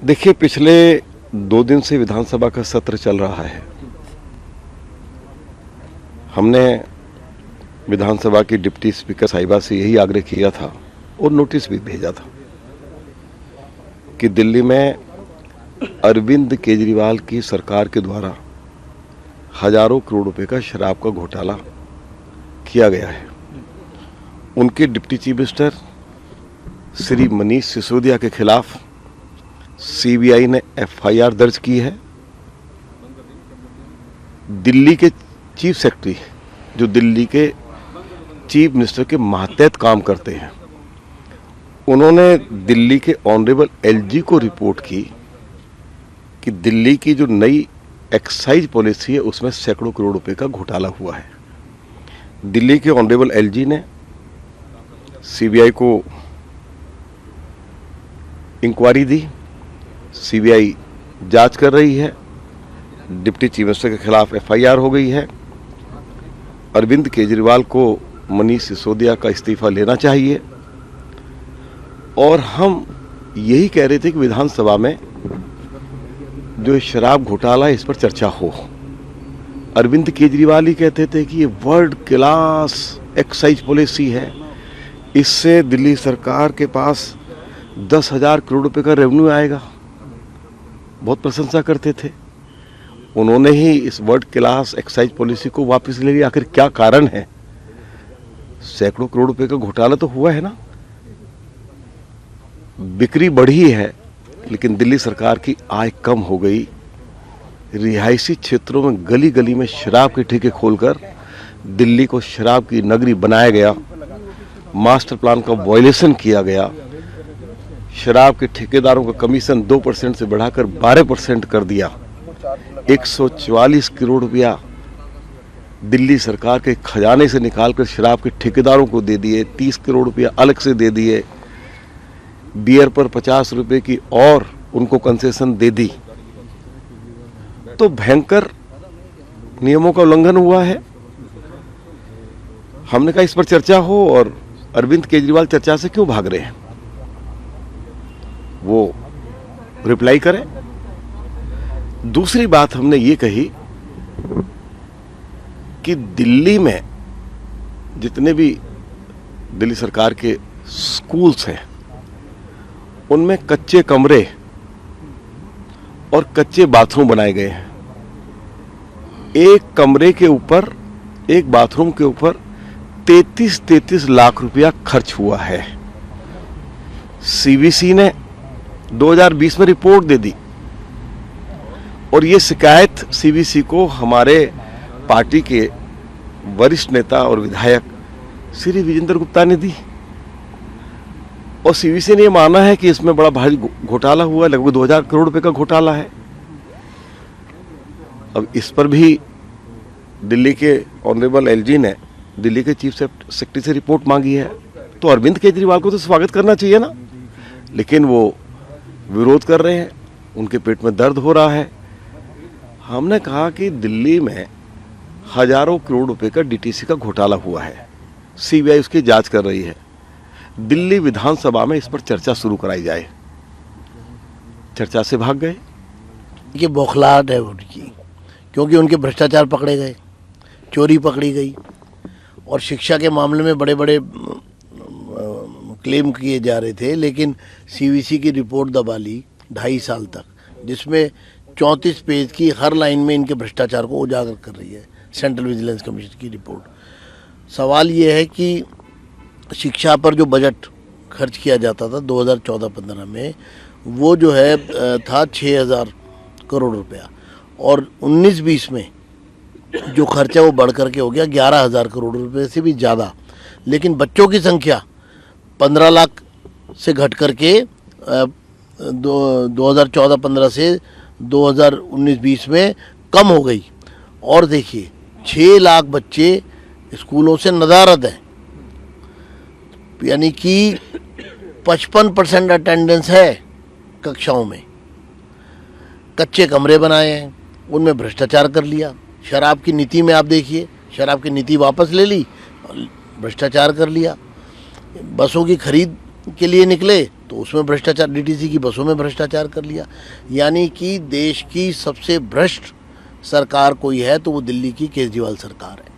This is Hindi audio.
देखिए, पिछले 2 दिन से विधानसभा का सत्र चल रहा है। हमने विधानसभा की डिप्टी स्पीकर साहिबा से यही आग्रह किया था और नोटिस भी भेजा था कि दिल्ली में अरविंद केजरीवाल की सरकार के द्वारा हजारों करोड़ रुपए का शराब का घोटाला किया गया है। उनके deputy chief minister Shri Manish Sisodia के खिलाफ सीबीआई ने एफआईआर दर्ज की है। दिल्ली के चीफ सेक्रेटरी, जो दिल्ली के चीफ मिनिस्टर के मातहत काम करते हैं, उन्होंने दिल्ली के ऑनरेबल एलजी को रिपोर्ट की कि दिल्ली की जो नई एक्साइज पॉलिसी है उसमें सैकड़ों करोड़ रुपए का घोटाला हुआ है। दिल्ली के ऑनरेबल एलजी ने सीबीआई को इंक्वायरी दी। सीबीआई जांच कर रही है। डिप्टी चीफ मिनिस्टर के खिलाफ एफआईआर हो गई है। अरविंद केजरीवाल को मनीष सिसोदिया का इस्तीफा लेना चाहिए। और हम यही कह रहे थे कि विधानसभा में जो शराब घोटाला है इस पर चर्चा हो। अरविंद केजरीवाल ही कहते थे कि ये वर्ल्ड क्लास एक्साइज पॉलिसी है, इससे दिल्ली सरकार के पास 10,000 करोड़ रुपए का रेवेन्यू आएगा। बहुत प्रशंसा करते थे। उन्होंने ही इस वर्ल्ड क्लास एक्साइज पॉलिसी को वापस ले लिया। आखिर क्या कारण है? सैकड़ों करोड़ रुपए का घोटाला तो हुआ है ना। बिक्री बढ़ी है लेकिन दिल्ली सरकार की आय कम हो गई। रिहायशी क्षेत्रों में गली गली में शराब के ठेके खोलकर दिल्ली को शराब की नगरी बनाया गया। मास्टर प्लान का वायलेशन किया गया। शराब के ठेकेदारों का कमीशन 2% से बढ़ाकर 12% कर दिया। 144 करोड़ रुपया दिल्ली सरकार के खजाने से निकालकर शराब के ठेकेदारों को दे दिए। 30 करोड़ रुपया अलग से दे दिए। बियर पर 50 रुपए की और उनको कंसेशन दे दी। तो भयंकर नियमों का उल्लंघन हुआ है। हमने कहा इस पर चर्चा हो। और अरविंद केजरीवाल चर्चा से क्यों भाग रहे हैं, वो रिप्लाई करें। दूसरी बात हमने ये कही कि दिल्ली में जितने भी दिल्ली सरकार के स्कूल्स हैं उनमें कच्चे कमरे और कच्चे बाथरूम बनाए गए हैं। एक कमरे के ऊपर, एक बाथरूम के ऊपर 33 लाख रुपया खर्च हुआ है। सीवीसी ने 2020 में रिपोर्ट दे दी और ये शिकायत सीवीसी को हमारे पार्टी के वरिष्ठ नेता और विधायक श्री विजेंद्र गुप्ता ने दी। और सीवीसी ने यह माना है कि इसमें बड़ा भारी घोटाला हुआ, लगभग 2000 करोड़ रुपए का घोटाला है। अब इस पर भी दिल्ली के ऑनरेबल एलजी ने दिल्ली के चीफ सेक्रेटरी से रिपोर्ट मांगी है। तो अरविंद केजरीवाल को तो स्वागत करना चाहिए ना, लेकिन वो विरोध कर रहे हैं। उनके पेट में दर्द हो रहा है। हमने कहा कि दिल्ली में हजारों करोड़ रुपए का डीटीसी का घोटाला हुआ है। सीबीआई उसकी जांच कर रही है। दिल्ली विधानसभा में इस पर चर्चा शुरू कराई जाए। चर्चा से भाग गए। ये बौखलाहट है उनकी, क्योंकि उनके भ्रष्टाचार पकड़े गए, चोरी पकड़ी गई और शिक्षा के मामले में बड़े बड़े क्लेम किए जा रहे थे। लेकिन सीवीसी की रिपोर्ट दबा ली 2.5 साल तक, जिसमें 34 पेज की हर लाइन में इनके भ्रष्टाचार को उजागर कर रही है सेंट्रल विजिलेंस कमीशन की रिपोर्ट। सवाल ये है कि शिक्षा पर जो बजट खर्च किया जाता था 2014-15 में, वो जो है था 6,000 करोड़ रुपया, और 19-20 में जो खर्चा वो बढ़ करके हो गया 11,000 करोड़ रुपए से भी ज़्यादा। लेकिन बच्चों की संख्या 15 लाख से घट करके 2014-15 से 2019-20 में कम हो गई। और देखिए 6 लाख बच्चे स्कूलों से नदारद हैं, यानी कि 55% अटेंडेंस है कक्षाओं में। कच्चे कमरे बनाए हैं, उनमें भ्रष्टाचार कर लिया। शराब की नीति में आप देखिए, शराब की नीति वापस ले ली, भ्रष्टाचार कर लिया। बसों की खरीद के लिए निकले तो उसमें भ्रष्टाचार, डीटीसी की बसों में भ्रष्टाचार कर लिया। यानी कि देश की सबसे भ्रष्ट सरकार कोई है तो वो दिल्ली की केजरीवाल सरकार है।